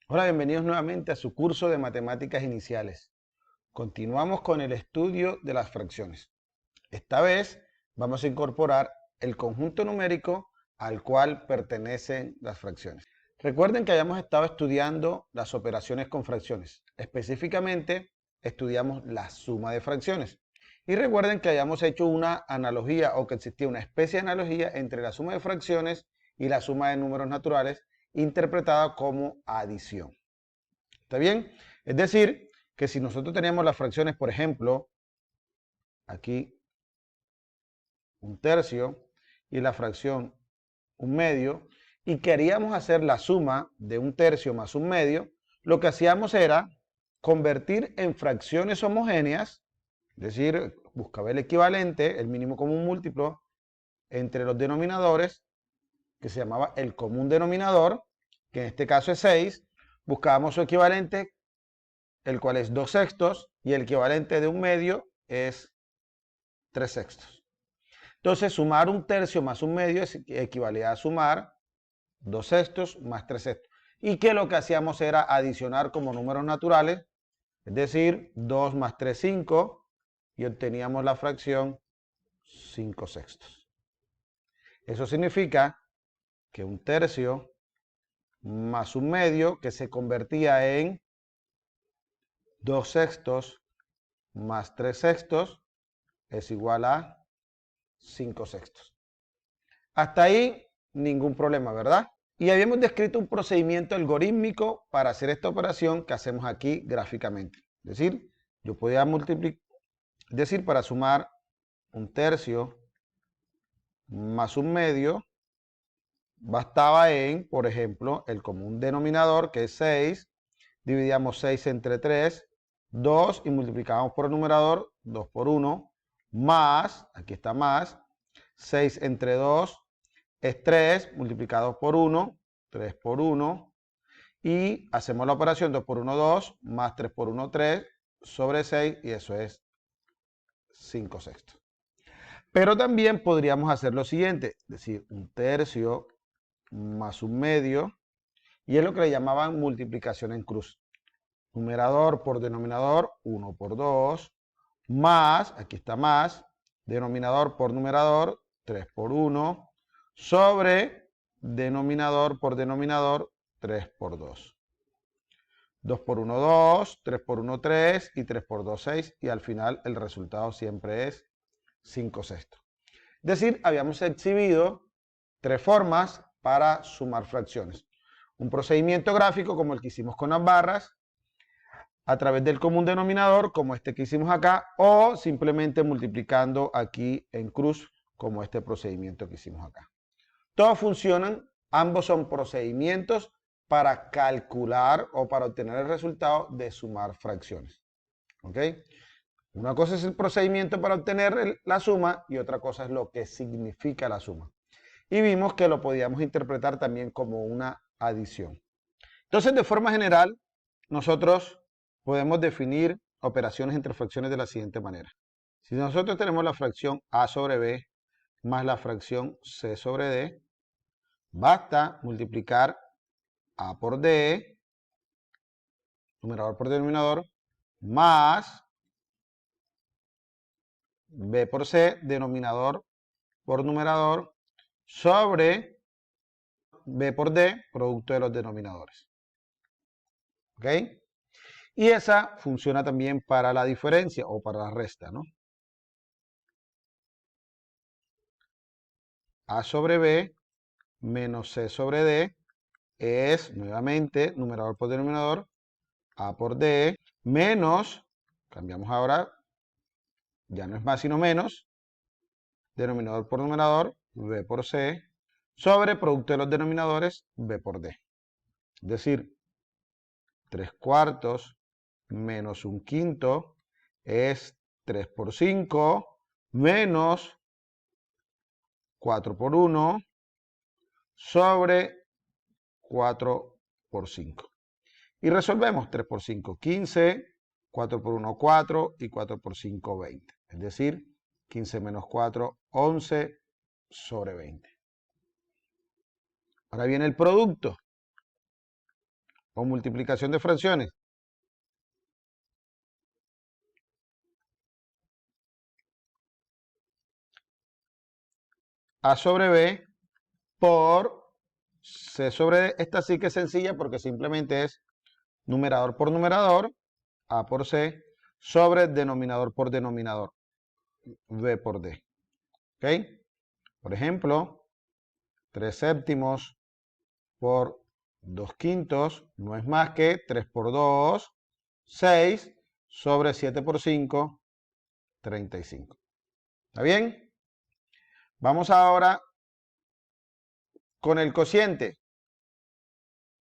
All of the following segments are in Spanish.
Hola, bienvenidos nuevamente a su curso de matemáticas iniciales. Continuamos con el estudio de las fracciones. Esta vez vamos a incorporar el conjunto numérico al cual pertenecen las fracciones. Recuerden que hayamos estado estudiando las operaciones con fracciones. Específicamente, estudiamos la suma de fracciones. Y recuerden que hayamos hecho una analogía o que existía una especie de analogía entre la suma de fracciones y la suma de números naturales, interpretada como adición. ¿Está bien? Es decir, que si nosotros teníamos las fracciones, por ejemplo, aquí un tercio y la fracción un medio, y queríamos hacer la suma de un tercio más un medio, lo que hacíamos era convertir en fracciones homogéneas, es decir, buscaba el equivalente, el mínimo común múltiplo entre los denominadores, que se llamaba el común denominador, que en este caso es 6, buscábamos su equivalente, el cual es 2 sextos, y el equivalente de un medio es 3 sextos. Entonces, sumar un tercio más un medio equivalía a sumar 2 sextos más 3 sextos. Y que lo que hacíamos era adicionar como números naturales, es decir, 2 más 3, 5, y obteníamos la fracción 5 sextos. Eso significa que un tercio más un medio, que se convertía en 2 sextos más 3 sextos, es igual a 5 sextos. Hasta ahí ningún problema, ¿verdad? Y habíamos descrito un procedimiento algorítmico para hacer esta operación que hacemos aquí gráficamente. Es decir, yo podía multiplicar, es decir, para sumar un tercio más un medio, bastaba en, por ejemplo, el común denominador, que es 6, dividíamos 6 entre 3, 2, y multiplicamos por el numerador, 2 por 1, más, aquí está más, 6 entre 2 es 3, multiplicado por 1, 3 por 1, y hacemos la operación 2 por 1, 2, más 3 por 1, 3, sobre 6, y eso es 5 sextos. Pero también podríamos hacer lo siguiente, es decir, un tercio más un medio, y es lo que le llamaban multiplicación en cruz. Numerador por denominador, 1 por 2, más, aquí está más, denominador por numerador, 3 por 1, sobre denominador por denominador, 3 por 2. 2 por 1, 2, 3 por 1, 3, y 3 por 2, 6, y al final el resultado siempre es 5 sextos. Es decir, habíamos exhibido tres formas para sumar fracciones. Un procedimiento gráfico como el que hicimos con las barras, a través del común denominador, como este que hicimos acá, o simplemente multiplicando aquí en cruz, como este procedimiento que hicimos acá. Todos funcionan, ambos son procedimientos para calcular o para obtener el resultado de sumar fracciones. ¿Ok? Una cosa es el procedimiento para obtener la suma y otra cosa es lo que significa la suma. Y vimos que lo podíamos interpretar también como una adición. Entonces, de forma general, nosotros podemos definir operaciones entre fracciones de la siguiente manera. Si nosotros tenemos la fracción a sobre b más la fracción c sobre d, basta multiplicar a por d, numerador por denominador, más b por c, denominador por numerador, sobre b por d, producto de los denominadores. ¿Ok? Y esa funciona también para la diferencia o para la resta, ¿no? A sobre b menos c sobre d es, nuevamente, numerador por denominador, a por d, menos, cambiamos ahora, ya no es más sino menos, denominador por numerador, b por c, sobre producto de los denominadores, b por d. Es decir, 3 cuartos menos un quinto es 3 por 5 menos 4 por 1 sobre 4 por 5. Y resolvemos 3 por 5, 15, 4 por 1, 4 y 4 por 5, 20. Es decir, 15 menos 4, 11 sobre 20. Ahora viene el producto. o multiplicación de fracciones. A sobre B por C sobre D. Esta sí que es sencilla porque simplemente es numerador por numerador, A por C, sobre denominador por denominador, B por D. ¿Ok? Por ejemplo, 3 séptimos por 2 quintos no es más que 3 por 2, 6, sobre 7 por 5, 35. ¿Está bien? Vamos ahora con el cociente.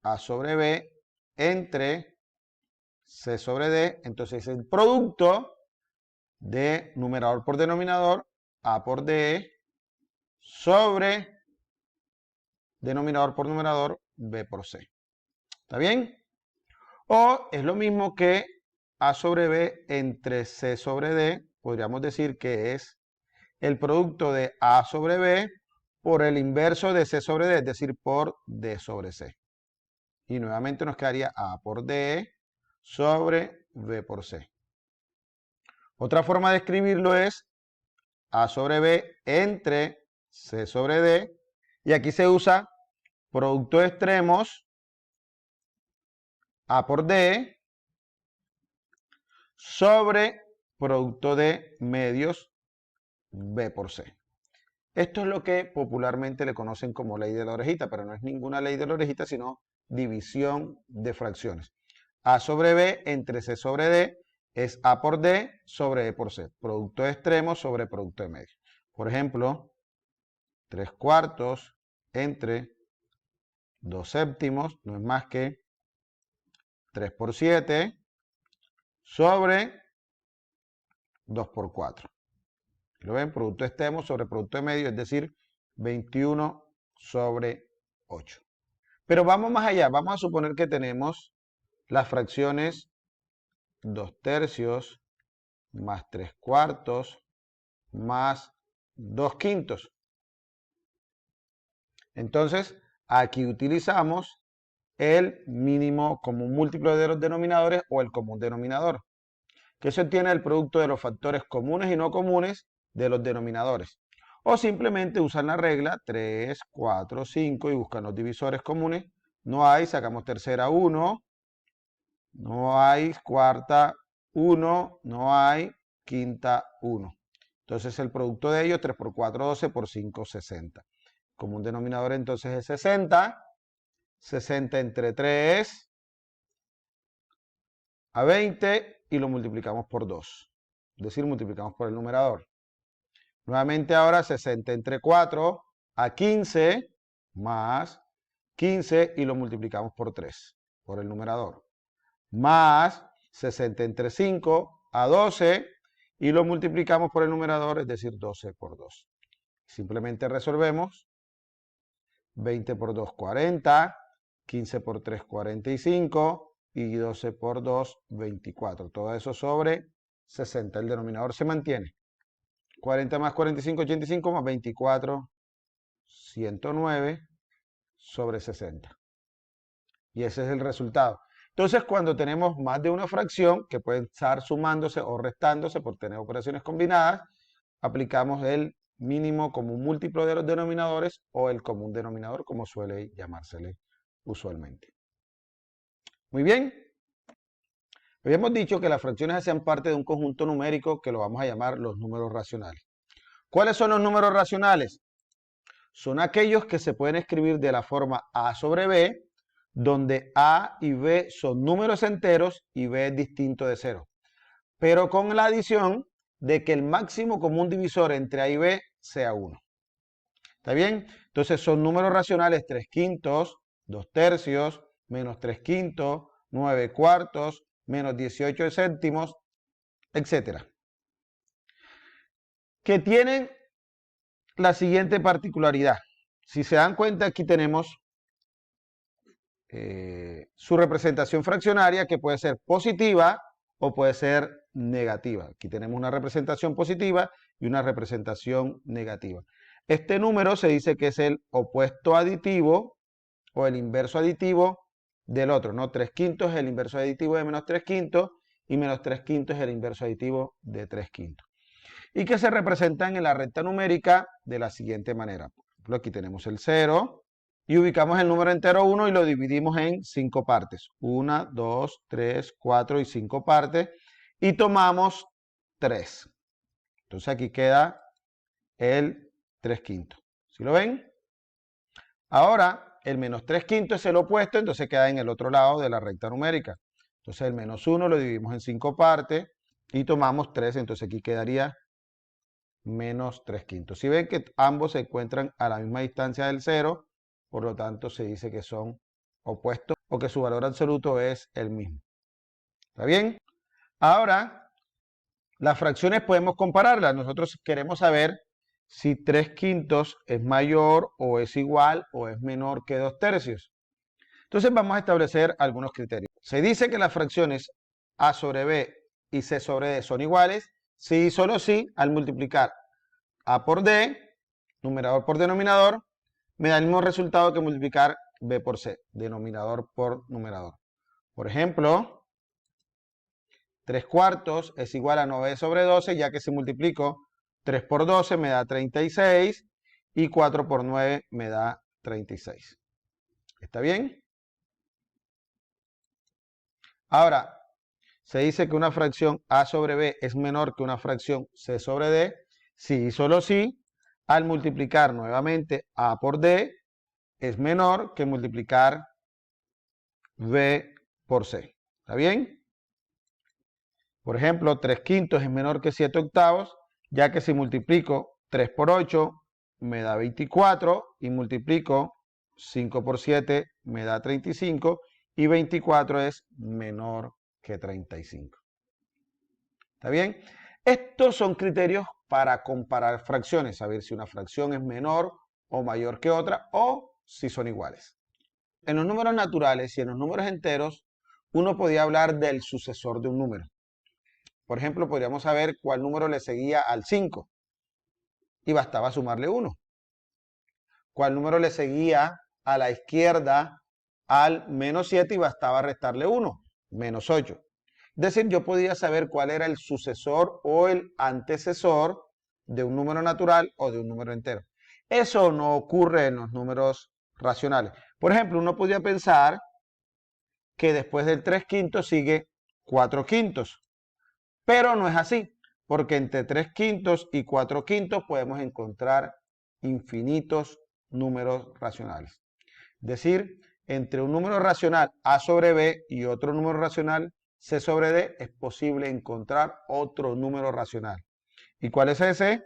A sobre B entre C sobre D. Entonces el producto de numerador por denominador, A por D, sobre denominador por numerador, B por C. ¿Está bien? O es lo mismo que A sobre B entre C sobre D. Podríamos decir que es el producto de A sobre B por el inverso de C sobre D, es decir, por D sobre C. Y nuevamente nos quedaría A por D sobre B por C. Otra forma de escribirlo es A sobre B entre C sobre D. Y aquí se usa producto de extremos A por D sobre producto de medios B por C. Esto es lo que popularmente le conocen como ley de la orejita, pero no es ninguna ley de la orejita, sino división de fracciones. A sobre B entre C sobre D es A por D sobre E por C. Producto de extremos sobre producto de medios. Por ejemplo, 3 cuartos entre 2 séptimos no es más que 3 por 7 sobre 2 por 4. ¿Lo ven? Producto de extremos sobre producto de medio, es decir, 21 sobre 8. Pero vamos más allá. Vamos a suponer que tenemos las fracciones 2 tercios más 3 cuartos más 2 quintos. Entonces, aquí utilizamos el mínimo común múltiplo de los denominadores o el común denominador, que se obtiene el producto de los factores comunes y no comunes de los denominadores. O simplemente usan la regla 3, 4, 5 y buscan los divisores comunes. No hay, sacamos tercera 1, no hay cuarta 1, no hay quinta 1. Entonces el producto de ellos 3 por 4, 12, por 5, 60. Común denominador entonces es 60. 60 entre 3 a 20 y lo multiplicamos por 2. Es decir, multiplicamos por el numerador. Nuevamente ahora 60 entre 4 a 15 más 15 y lo multiplicamos por 3, por el numerador. Más 60 entre 5 a 12 y lo multiplicamos por el numerador, es decir, 12 por 2. Simplemente resolvemos. 20 por 2, 40. 15 por 3, 45. Y 12 por 2, 24. Todo eso sobre 60. El denominador se mantiene. 40 más 45, 85 más 24, 109 sobre 60. Y ese es el resultado. Entonces, cuando tenemos más de una fracción, que pueden estar sumándose o restándose por tener operaciones combinadas, aplicamos el mínimo común múltiplo de los denominadores o el común denominador, como suele llamársele usualmente. Muy bien. Habíamos dicho que las fracciones hacían parte de un conjunto numérico que lo vamos a llamar los números racionales. ¿Cuáles son los números racionales? Son aquellos que se pueden escribir de la forma A sobre B, donde A y B son números enteros y B es distinto de 0. Pero con la adición de que el máximo común divisor entre A y B sea 1. ¿Está bien? Entonces son números racionales 3 quintos, 2 tercios, menos 3 quintos, 9 cuartos, menos 18 séptimos, etc. Que tienen la siguiente particularidad. Si se dan cuenta, aquí tenemos su representación fraccionaria, que puede ser positiva o puede ser negativa. Aquí tenemos una representación positiva y una representación negativa. Este número se dice que es el opuesto aditivo o el inverso aditivo del otro, ¿no? 3/5 es el inverso aditivo de menos 3/5 y menos 3/5 es el inverso aditivo de 3/5. Y que se representan en la recta numérica de la siguiente manera. Por ejemplo, aquí tenemos el 0 y ubicamos el número entero 1 y lo dividimos en 5 partes. 1, 2, 3, 4 y 5 partes. Y tomamos 3. Entonces aquí queda el 3/5. ¿Sí lo ven? Ahora, el menos 3/5 es el opuesto, entonces queda en el otro lado de la recta numérica. Entonces el menos 1 lo dividimos en 5 partes y tomamos 3, entonces aquí quedaría menos 3/5. Si ven que ambos se encuentran a la misma distancia del 0, por lo tanto se dice que son opuestos o que su valor absoluto es el mismo. ¿Está bien? Ahora, las fracciones podemos compararlas. Nosotros queremos saber si 3/5 es mayor o es igual o es menor que 2/3. Entonces vamos a establecer algunos criterios. Se dice que las fracciones a sobre b y c sobre d son iguales si y solo si al multiplicar a por d, numerador por denominador, me da el mismo resultado que multiplicar b por c, denominador por numerador. Por ejemplo, 3/4 es igual a 9 sobre 12, ya que si multiplico 3 por 12 me da 36 y 4 por 9 me da 36. ¿Está bien? Ahora, se dice que una fracción a sobre b es menor que una fracción c sobre d, si y solo si, al multiplicar nuevamente a por d, es menor que multiplicar b por c. ¿Está bien? Por ejemplo, 3/5 es menor que 7/8, ya que si multiplico 3 por 8 me da 24 y multiplico 5 por 7 me da 35 y 24 es menor que 35. ¿Está bien? Estos son criterios para comparar fracciones, saber si una fracción es menor o mayor que otra o si son iguales. En los números naturales y en los números enteros, uno podía hablar del sucesor de un número. Por ejemplo, podríamos saber cuál número le seguía al 5 y bastaba sumarle 1. Cuál número le seguía a la izquierda al menos 7 y bastaba restarle 1, menos 8. Es decir, yo podía saber cuál era el sucesor o el antecesor de un número natural o de un número entero. Eso no ocurre en los números racionales. Por ejemplo, uno podría pensar que después del 3/5 sigue 4/5, pero no es así, porque entre 3/5 y 4/5 podemos encontrar infinitos números racionales. Es decir, entre un número racional a sobre b y otro número racional c sobre d es posible encontrar otro número racional. ¿Y cuál es ese?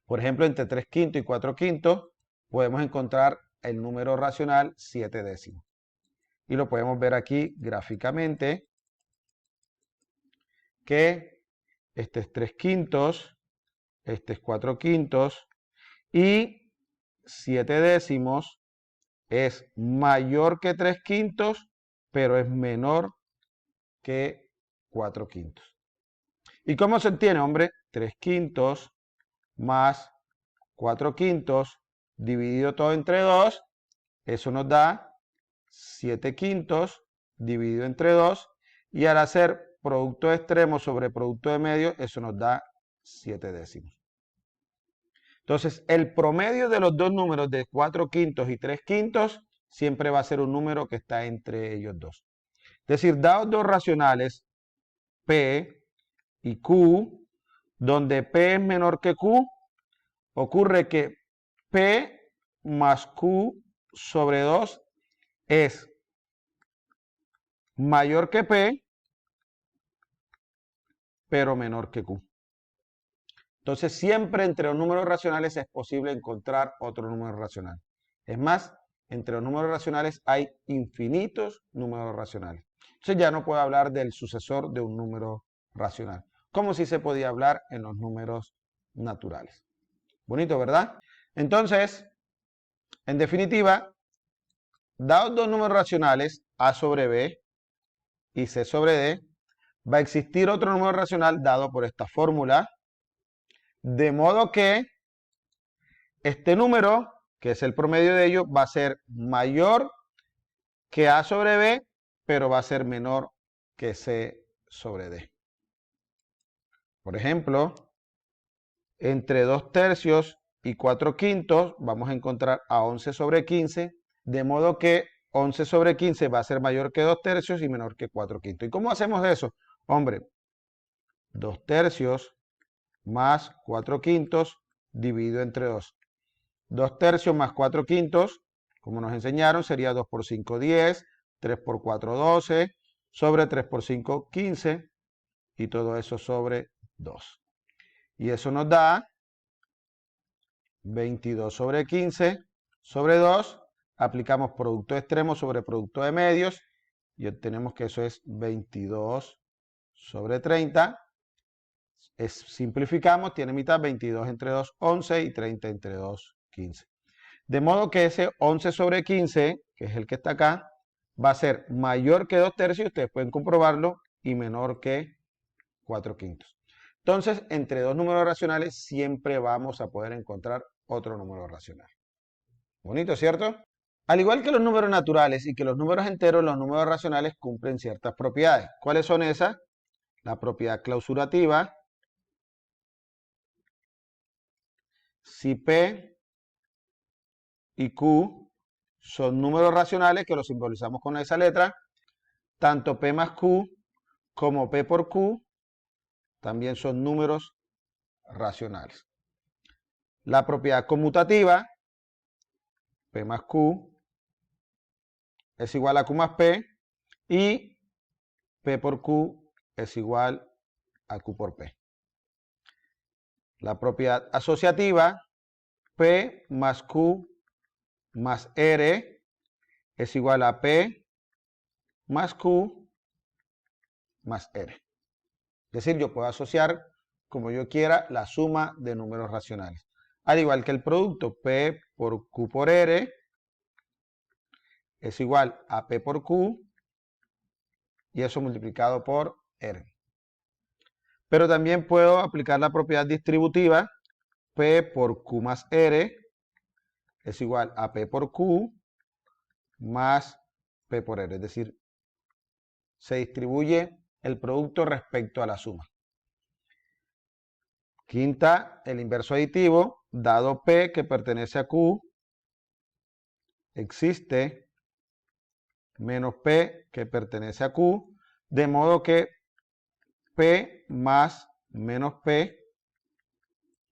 Por ejemplo, entre 3/5 y 4/5 podemos encontrar el número racional 7/10. Y lo podemos ver aquí gráficamente, que este es 3/5, este es 4/5 y 7/10 es mayor que 3/5, pero es menor que 4/5. ¿Y cómo se obtiene, hombre? 3/5 más 4/5 dividido todo entre 2, eso nos da 7/5 dividido entre 2, y al hacer producto de extremo sobre producto de medio, eso nos da 7/10. Entonces, el promedio de los dos números de 4/5 y 3/5 siempre va a ser un número que está entre ellos dos. Es decir, dados dos racionales, P y Q, donde P es menor que Q, ocurre que P más Q sobre 2 es mayor que P, pero menor que Q. Entonces, siempre entre los números racionales es posible encontrar otro número racional. Es más, entre los números racionales hay infinitos números racionales. Entonces ya no puedo hablar del sucesor de un número racional, como si se podía hablar en los números naturales. Bonito, ¿verdad? Entonces, en definitiva, dados dos números racionales, a sobre b y c sobre d, va a existir otro número racional dado por esta fórmula, de modo que este número, que es el promedio de ellos, va a ser mayor que A sobre B, pero va a ser menor que C sobre D. Por ejemplo, entre 2 tercios y 4 quintos vamos a encontrar a 11 sobre 15, de modo que 11 sobre 15 va a ser mayor que 2 tercios y menor que 4 quintos. ¿Y cómo hacemos eso? Hombre, 2 tercios más 4 quintos dividido entre 2. 2 tercios más 4 quintos, como nos enseñaron, sería 2 por 5, 10, 3 por 4, 12, sobre 3 por 5, 15, y todo eso sobre 2. Y eso nos da 22 sobre 15 sobre 2. Aplicamos producto de extremos sobre producto de medios y obtenemos que eso es 22 sobre 30. Simplificamos, tiene mitad, 22 entre 2, 11 y 30 entre 2, 15. De modo que ese 11 sobre 15, que es el que está acá, va a ser mayor que 2 tercios, ustedes pueden comprobarlo, y menor que 4 quintos. Entonces, entre dos números racionales siempre vamos a poder encontrar otro número racional. Bonito, ¿cierto? Al igual que los números naturales y que los números enteros, los números racionales cumplen ciertas propiedades. ¿Cuáles son esas? La propiedad clausurativa. Si P y Q son números racionales, que los simbolizamos con esa letra, tanto P más Q como P por Q también son números racionales. La propiedad conmutativa, P más Q es igual a Q más P, y P por Q es igual a Q por P. La propiedad asociativa, P más Q más R es igual a P más Q más R. Es decir, yo puedo asociar como yo quiera la suma de números racionales. Al igual que el producto, P por Q por R es igual a P por Q, y eso multiplicado por R. Pero también puedo aplicar la propiedad distributiva, P por Q más R es igual a P por Q más P por R. Es decir, se distribuye el producto respecto a la suma. Quinta, el inverso aditivo, dado P que pertenece a Q, existe menos P que pertenece a Q, de modo que P más menos P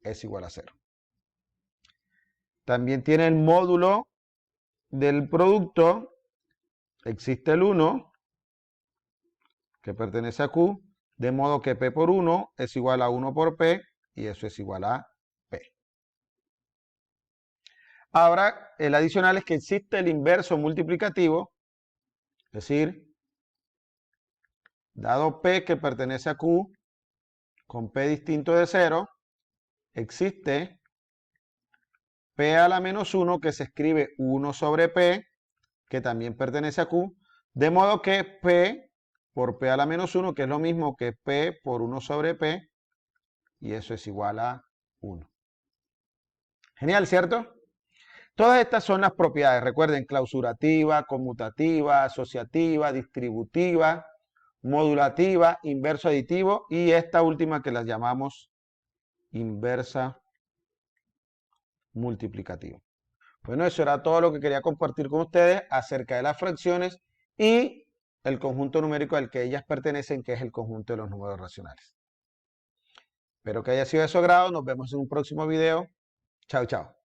es igual a 0. También tiene el módulo del producto, existe el 1 que pertenece a Q, de modo que P por 1 es igual a 1 por P, y eso es igual a P. Ahora, el adicional es que existe el inverso multiplicativo, es decir, dado P que pertenece a Q, con P distinto de 0, existe P a la menos 1, que se escribe 1 sobre P, que también pertenece a Q, de modo que P por P a la menos 1, que es lo mismo que P por 1 sobre P, y eso es igual a 1. Genial, ¿cierto? Todas estas son las propiedades, recuerden, clausurativa, conmutativa, asociativa, distributiva, modulativa, inverso aditivo, y esta última que las llamamos inversa multiplicativa. Bueno, eso era todo lo que quería compartir con ustedes acerca de las fracciones y el conjunto numérico al que ellas pertenecen, que es el conjunto de los números racionales. Espero que haya sido de su agrado. Nos vemos en un próximo video. Chao, chao.